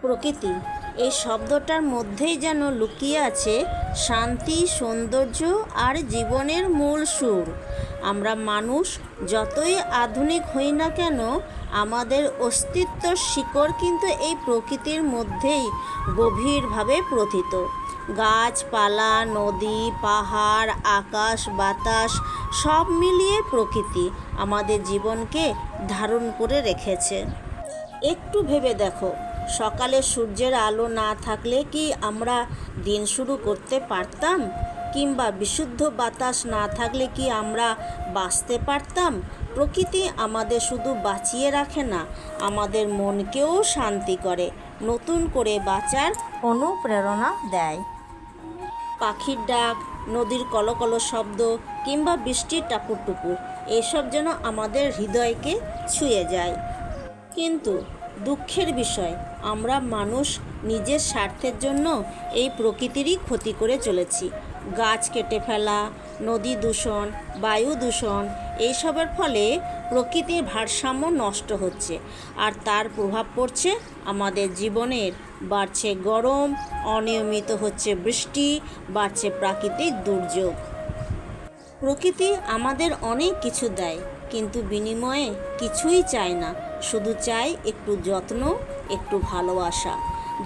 প্রকৃতি এই শব্দটার মধ্যেই যেন লুকিয়ে আছে শান্তি, সৌন্দর্য আর জীবনের মূল সুর। আমরা মানুষ যতই আধুনিক হই না কেন, আমাদের অস্তিত্বর শিকড় কিন্তু এই প্রকৃতির মধ্যেই গভীরভাবে প্রোথিত। গাছপালা, নদী, পাহাড়, আকাশ, বাতাস সব মিলিয়ে প্রকৃতি আমাদের জীবনকে ধারণ করে রেখেছে। একটু ভেবে দেখো, সকালে সূর্যের আলো না থাকলে কি আমরা দিন শুরু করতে পারতাম? কিংবা বিশুদ্ধ বাতাস না থাকলে কি আমরা বাঁচতে পারতাম? প্রকৃতি আমাদের শুধু বাঁচিয়ে রাখে না, আমাদের মনকেও শান্তি করে, নতুন করে বাঁচার অনুপ্রেরণা দেয়। পাখির ডাক, নদীর কলকল শব্দ কিংবা বৃষ্টির টাপুর টুপুর, এসব যেন আমাদের হৃদয়কে ছুঁয়ে যায়। কিন্তু দুঃখের বিষয়, আমরা মানুষ নিজের স্বার্থের জন্য এই প্রকৃতিরই ক্ষতি করে চলেছি। গাছ কেটে ফেলা, নদী দূষণ, বায়ু দূষণ, এইসবের ফলে প্রকৃতির ভারসাম্য নষ্ট হচ্ছে, আর তার প্রভাব পড়ছে আমাদের জীবনের। বাড়ছে গরম, অনিয়মিত হচ্ছে বৃষ্টি, বাড়ছে প্রাকৃতিক দুর্যোগ। প্রকৃতি আমাদের অনেক কিছু দেয়, কিন্তু বিনিময়ে কিছুই চায় না, শুধু চাই একটু যত্ন, একটু ভালোবাসা।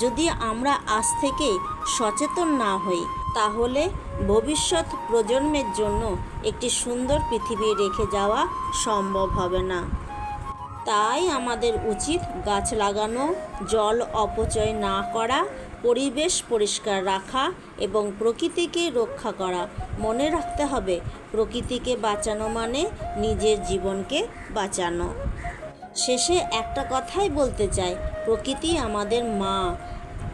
যদি আমরা আজ থেকে সচেতন না হই, তাহলে ভবিষ্যৎ প্রজন্মের জন্য একটি সুন্দর পৃথিবী রেখে যাওয়া সম্ভব হবে না। তাই আমাদের উচিত গাছ লাগানো, জল অপচয় না করা, পরিবেশ পরিষ্কার রাখা এবং প্রকৃতিকে রক্ষা করা। মনে রাখতে হবে, প্রকৃতিকে বাঁচানো মানে নিজের জীবনকে বাঁচানো। শেষে একটা কথাই বলতে চাই, প্রকৃতি আমাদের মা,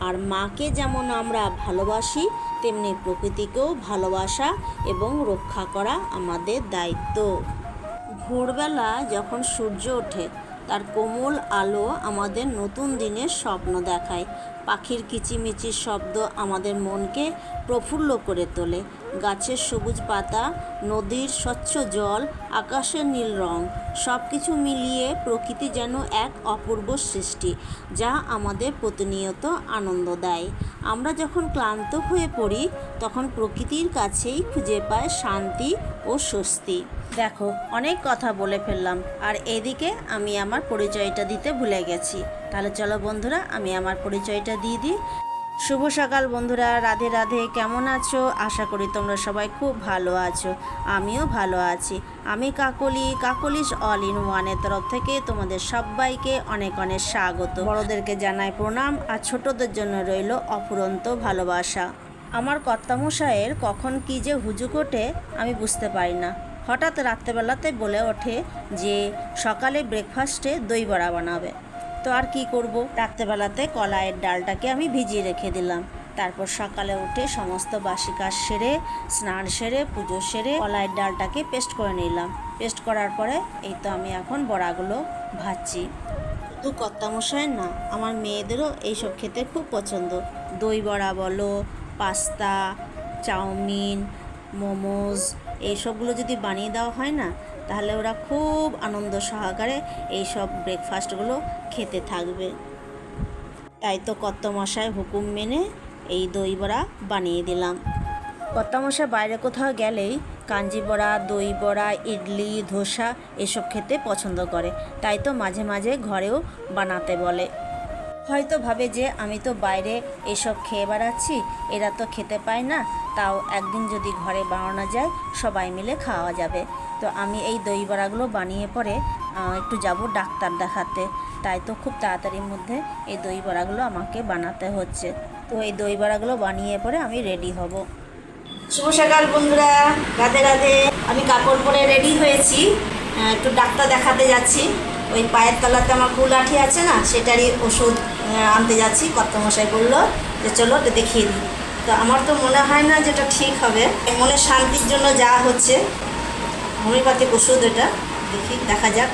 আর মাকে যেমন আমরা ভালোবাসি, তেমনি প্রকৃতিকেও ভালোবাসা এবং রক্ষা করা আমাদের দায়িত্ব। ভোরবেলা যখন সূর্য ওঠে, তার কোমল আলো আমাদের নতুন দিনের স্বপ্ন দেখায়। পাখির কিচিমিচির শব্দ আমাদের মনকে প্রফুল্ল করে তোলে। গাছের সবুজ পাতা, নদীর স্বচ্ছ জল, আকাশের নীল রং, সব কিছু মিলিয়ে প্রকৃতি যেন এক অপূর্ব সৃষ্টি, যা আমাদের প্রতিনিয়ত আনন্দ দেয়। আমরা যখন ক্লান্ত হয়ে পড়ি, তখন প্রকৃতির কাছেই খুঁজে পাই শান্তি ও স্বস্তি। দেখো, অনেক কথা বলে ফেললাম, আর এদিকে আমি আমার পরিচয়টা দিতে ভুলে গেছি। তাহলে চলো বন্ধুরা, আমি আমার পরিচয়টা দিয়ে দিই। শুভ সকাল বন্ধুরা, রাধে রাধে। কেমন আছো? আশা করি তোমরা সবাই খুব ভালো আছো, আমিও ভালো আছি। আমি কাকলিস অল ইন ওয়ানের তরফ থেকে তোমাদের সবাইকে অনেক অনেক স্বাগত। বড়দেরকে জানাই প্রণাম, আর ছোটদের জন্য রইল অফুরন্ত ভালোবাসা। আমার কর্তামশাইয়ের কখন কী যে হুজুক ওঠে আমি বুঝতে পারি না। হঠাৎ রাত্রেবেলাতে বলে ওঠে যে সকালে ব্রেকফাস্টে দই বড়া বানাবে। তো আর কি করব, রাত্রেবেলাতে কলাইয়ের ডালটাকে আমি ভিজিয়ে রেখে দিলাম। তারপর সকালে উঠে সমস্ত বাসি কাজ সেরে, স্নান সেরে, পুজো সেরে কলাইয়ের ডালটাকে পেস্ট করে নিলাম। পেস্ট করার পরে এই তো আমি এখন বড়াগুলো ভাজছি। শুধু কর্তামশাই না, আমার মেয়েদেরও এইসব খেতে খুব পছন্দ। দই বড়া বলো, পাস্তা, চাউমিন, মোমোজ, এইসবগুলো যদি বানিয়ে দেওয়া হয় না, তাহলে ওরা খুব আনন্দ সহকারে এইসব ব্রেকফাস্টগুলো খেতে থাকবে। তাই তো কর্তামশাই হুকুম মেনে এই দই বড়া বানিয়ে দিলাম। কর্তামশাই বাইরে কোথাও গেলেই কাঞ্জি বড়া, দই বড়া, ইডলি, ধোসা এসব খেতে পছন্দ করে। তাই তো মাঝে মাঝে ঘরেও বানাতে বলে। হয়তো ভাবে যে আমি তো বাইরে এসব খেয়ে বেড়াচ্ছি, এরা তো খেতে পায় না, তাও একদিন যদি ঘরে বানানো যায় সবাই মিলে খাওয়া যাবে। তো আমি এই দই বড়াগুলো বানিয়ে পরে একটু যাব ডাক্তার দেখাতে। তাই তো খুব তাড়াতাড়ির মধ্যে এই দই বড়াগুলো আমাকে বানাতে হচ্ছে। তো এই দই বড়াগুলো বানিয়ে পরে আমি রেডি হব। শুভ সকাল বন্ধুরা, রাধে রাধে। আমি কাপড় পরে রেডি হয়েছি, একটু ডাক্তার দেখাতে যাচ্ছি। ওই পায়ের তলাতে আমার কুলাঠি আছে না, সেটারই ওষুধ আনতে যাচ্ছি। কর্তামশাই বললো যে চলো তো দেখিয়ে দিই। তো আমার তো মনে হয় না যেটা ঠিক হবে। মনের শান্তির জন্য যা হচ্ছে, হোমিওপ্যাথিক ওষুধ এটা, দেখি দেখা যাক।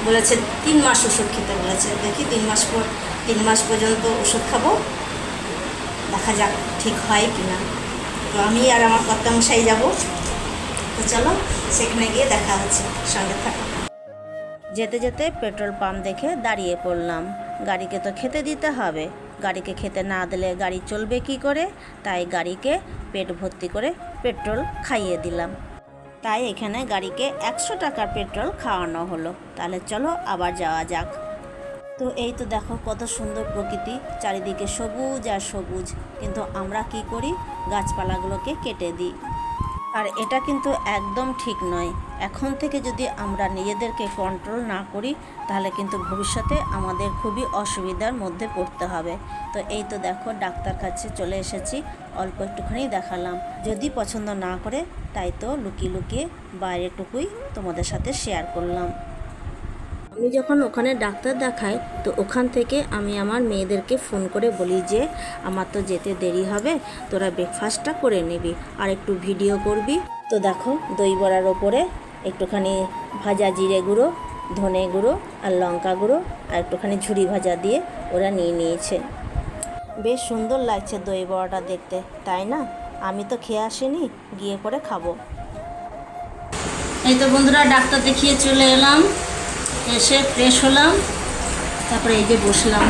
বলেছে 3 মাস ওষুধ খেতে বলেছে, দেখি 3 মাস পর্যন্ত ওষুধ খাবো, দেখা যাক ঠিক হয় কি না। তো আমি আর আমার কর্তামশাই যাব। তো চলো সেখানে গিয়ে দেখা হচ্ছে, সঙ্গে থাকো। যেতে যেতে পেট্রোল পাম্প দেখে দাঁড়িয়ে পড়লাম। গাড়িকে তো খেতে দিতে হবে, গাড়িকে খেতে না দিলে গাড়ি চলবে কি করে, তাই গাড়িকে পেট ভর্তি করে পেট্রোল খাইয়ে দিলাম। তাই এখানে গাড়িকে 100 টাকার পেট্রোল খাওয়ানো হলো। তাহলে চলো আবার যাওয়া যাক। তো এই তো দেখো কত সুন্দর প্রকৃতি, চারিদিকে সবুজ আর সবুজ, কিন্তু আমরা কি করি, গাছপালাগুলোকে কেটে দিই। আর এটা কিন্তু একদম ঠিক নয়। এখন থেকে যদি আমরা নিজেদেরকে কন্ট্রোল না করি, তাহলে কিন্তু ভবিষ্যতে আমাদের খুবই অসুবিধার মধ্যে পড়তে হবে। তো এই তো দেখো ডাক্তার কাছে চলে এসেছি, অল্প একটুখানি দেখালাম, যদি পছন্দ না করে তাই তো লুকিয়ে লুকিয়ে বাইরেটুকুই তোমাদের সাথে শেয়ার করলাম। আমি যখন ওখানে ডাক্তার দেখাই, তো ওখান থেকে আমি আমার মেয়েদেরকে ফোন করে বলি যে আমার তো যেতে দেরি হবে, তোরা ব্রেকফাস্টটা করে নিবি আর একটু ভিডিও করবি। তো দেখো দই বড়ার ওপরে একটুখানি ভাজা জিরে গুঁড়ো, ধনে গুঁড়ো আর লঙ্কা গুঁড়ো আর একটুখানি ঝুরি ভাজা দিয়ে ওরা নিয়ে নিয়েছে। বেশ সুন্দর লাগছে দই বড়াটা দেখতে, তাই না? আমি তো খেয়ে আসিনি, গিয়ে করে খাবো। এই তো বন্ধুরা ডাক্তার দেখিয়ে চলে এলাম, এসে ফ্রেশ হলাম, তারপরে এই যে বসলাম।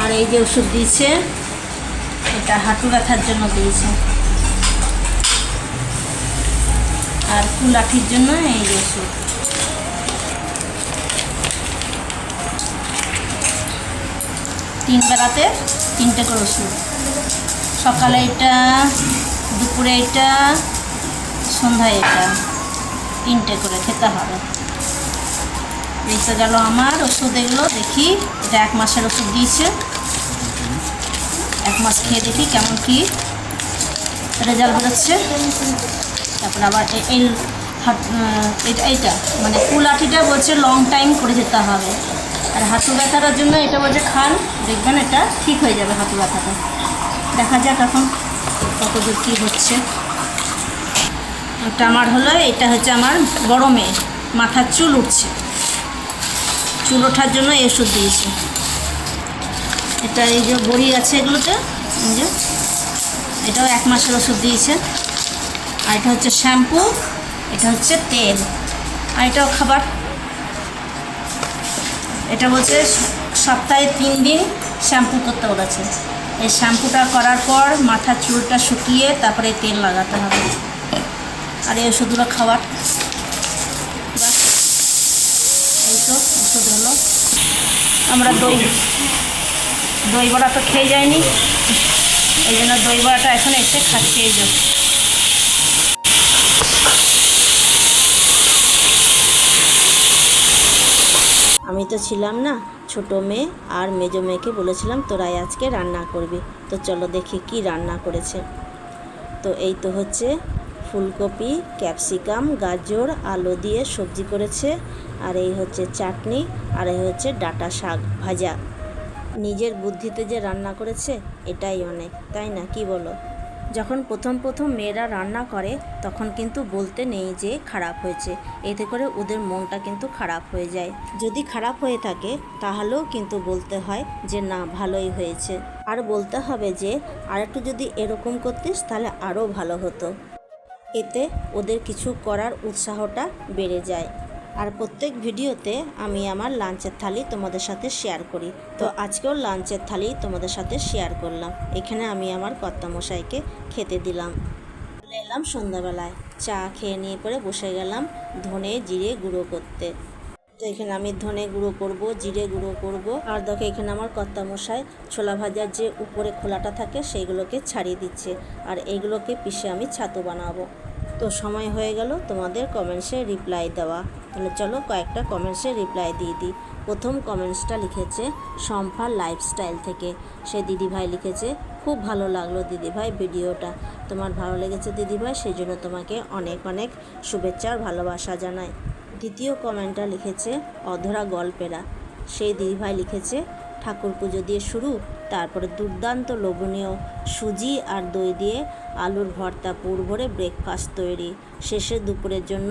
আর এই যে ওষুধ দিয়েছে, এটা হাঁটু ব্যথার জন্য দিয়েছে, আর কুলাঠির জন্য এই যে ওষুধ। তিন বেলাতে 3টে করে ওষুধ, সকালে এটা, দুপুরে এটা, সন্ধ্যায় এটা, 3টে করে খেতে হবে। এই তো গেল আমার ওষুধ। এগুলো দেখি, এটা 1 মাসের ওষুধ দিয়েছে, 1 মাস খেয়ে দেখি কেমন কি রেজাল্ট বেরোচ্ছে। তারপর আবার এইটা মানে কুলাঠিটা বলছে লং টাইম করে যেতে হবে, আর হাঁটু ব্যথাটার জন্য এটা বলছে খান, দেখবেন এটা ঠিক হয়ে যাবে হাঁটু ব্যথাটা। দেখা যাক এখন কতদূর কী হচ্ছে। এটা আমার হলো, এটা হচ্ছে আমার বড় মেয়ে, মাথার চুল উঠছে, চুল ওঠার জন্য এই ওষুধ দিয়েছে। এটা এই যে বড়ি আছে এগুলোতে, এই যে এটাও 1 মাসের ওষুধ দিয়েছে। আর এটা হচ্ছে শ্যাম্পু, এটা হচ্ছে তেল, আর এটাও খাবার। এটা বলছে সপ্তাহে 3 দিন শ্যাম্পু করতে বলেছে। এই শ্যাম্পুটা করার পর মাথার চুলটা শুকিয়ে তারপরে তেল লাগাতে হবে। আর এই ওষুধগুলো খাবার। এই তো ওষুধ হলো। আমরা দই বড়া তো খেয়ে যায়নি, এই জন্য দই বড়াটা এখন এসে খাচ্ছি। এই যে আমি তো ছিলাম না, ছোটো মেয়ে আর মেজো মেয়েকে বলেছিলাম তোরাই আজকে রান্না করবি। তো চলো দেখি কি রান্না করেছে। তো এই তো হচ্ছে ফুলকপি, ক্যাপসিকাম, গাজর, আলু দিয়ে সবজি করেছে, আর এই হচ্ছে চাটনি, আর এই হচ্ছে ডাঁটা শাক ভাজা। নিজের বুদ্ধিতে যে রান্না করেছে এটাই অনেক, তাই না? কি বলো? যখন প্রথম মেয়েরা রান্না করে তখন কিন্তু বলতে নেই যে খারাপ হয়েছে, এতে করে ওদের মনটা কিন্তু খারাপ হয়ে যায়। যদি খারাপ হয়ে থাকে তাহলেও কিন্তু বলতে হয় যে না ভালোই হয়েছে, আর বলতে হবে যে আর একটু যদি এরকম করতিস তাহলে আরও ভালো হতো। এতে ওদের কিছু করার উৎসাহটা বেড়ে যায়। আর প্রত্যেক ভিডিওতে আমি আমার লাঞ্চের থালি তোমাদের সাথে শেয়ার করি। তো আজকেও লাঞ্চের থালি তোমাদের সাথে শেয়ার করলাম। এখানে আমি আমার কর্তামশাইকে খেতে দিলাম। চলে এলাম সন্ধ্যাবেলায়, চা খেয়ে নিয়ে পরে বসে গেলাম ধনে জিরে গুঁড়ো করতে। তো এখানে আমি ধনে গুঁড়ো করব, জিরে গুঁড়ো করব, আর দেখো এখানে আমার কর্তামশাই ছোলা ভাজার যে উপরে খোলাটা থাকে সেইগুলোকে ছাড়িয়ে দিচ্ছে, আর এইগুলোকে পিষে আমি ছাতু বানাবো। তো সময় হয়ে গেল তোমাদের কমেন্টসে রিপ্লাই দেওয়া। তাহলে চলো কয়েকটা কমেন্টসে রিপ্লাই দিয়ে দিই। প্রথম কমেন্টসটা লিখেছে শম্পা লাইফস্টাইল থেকে। সে দিদিভাই লিখেছে, খুব ভালো লাগলো দিদিভাই ভিডিওটা। তোমার ভালো লেগেছে দিদিভাই, সেই জন্য তোমাকে অনেক অনেক শুভেচ্ছা আর ভালোবাসা জানাই। দ্বিতীয় কমেন্টটা লিখেছে অধরা গল্পেরা। সেই দিদিভাই লিখেছে, ঠাকুর পুজো দিয়ে শুরু, তারপরে দুর্দান্ত লোভনীয় সুজি আর দই দিয়ে আলুর ভর্তা পুর ভরে ব্রেকফাস্ট তৈরি, শেষে দুপুরের জন্য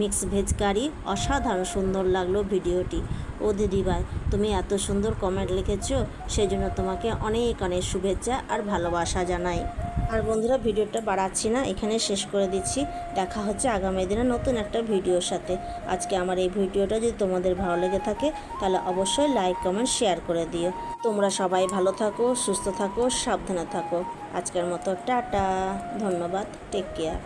মিক্স ভেজ কারি। অসাধারণ সুন্দর লাগলো ভিডিওটি। ও দিদিভাই, তুমি এত সুন্দর কমেন্ট লিখেছো, সেই জন্য তোমাকে অনেক অনেক শুভেচ্ছা আর ভালোবাসা জানাই। আর বন্ধুরা, ভিডিওটা বাড়াচ্ছি না, এখানে শেষ করে দিচ্ছি। দেখা হচ্ছে আগামী দিনে নতুন একটা ভিডিওর সাথে। আজকে আমার এই ভিডিওটা যদি তোমাদের ভালো লেগে থাকে তাহলে অবশ্যই লাইক কমেন্ট শেয়ার করে দিও। তোমরা সবাই ভালো থাকো, সুস্থ থাকো, সাবধানে থাকো। আজকের মতো টাটা, ধন্যবাদ, টেক কেয়ার।